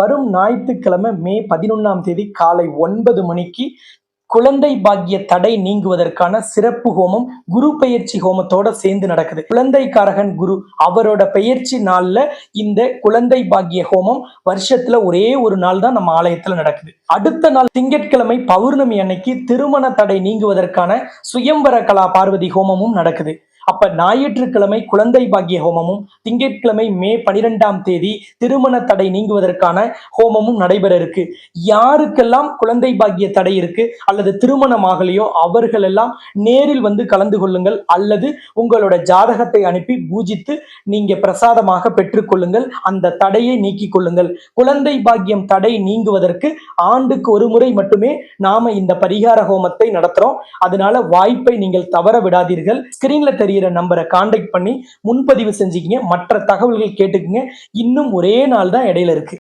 வரும் ஞாயிற்றுக்கிழமை மே 11ஆம் தேதி காலை 9 மணிக்கு குழந்தை பாக்கிய தடை நீங்குவதற்கான சிறப்பு ஹோமம் குரு பெயர்ச்சி ஹோமத்தோட சேர்ந்து நடக்குது. குழந்தைக்காரகன் குரு அவரோட பெயர்ச்சி நாள்ல இந்த குழந்தை பாக்கிய ஹோமம் வருஷத்துல ஒரே ஒரு நாள் தான் நம்ம ஆலயத்துல நடக்குது. அடுத்த நாள் திங்கட்கிழமை பௌர்ணமி அன்னைக்கு திருமண தடை நீங்குவதற்கான சுயம்பர கலா பார்வதி ஹோமமும் நடக்குது. அப்ப ஞாயிற்றுக்கிழமை குழந்தை பாக்கிய ஹோமமும் திங்கட்கிழமை மே 12ஆம் தேதி திருமண தடை நீங்குவதற்கான ஹோமமும் நடைபெற இருக்கு. யாருக்கெல்லாம் குழந்தை பாக்கிய தடை இருக்கு அல்லது திருமணமாகலையோ அவர்கள் எல்லாம் நேரில் வந்து கலந்து கொள்ளுங்கள், அல்லது உங்களோட ஜாதகத்தை அனுப்பி பூஜித்து நீங்க பிரசாதமாக பெற்றுக்கொள்ளுங்கள். அந்த தடையை நீக்கிக் கொள்ளுங்கள். குழந்தை பாக்கியம் தடை நீங்குவதற்கு ஆண்டுக்கு ஒரு முறை மட்டுமே நாம இந்த பரிகார ஹோமத்தை நடத்துறோம். அதனால வாய்ப்பை நீங்கள் தவற விடாதீர்கள். ஸ்கிரீன்ல தெரிகிற நம்பரை கான்டாக்ட் பண்ணி முன்பதிவு செஞ்சுக்கிங்க. மற்ற தகவல்கள் கேட்டுக்குங்க. இன்னும் ஒரே நாள் தான் இடையில இருக்கு.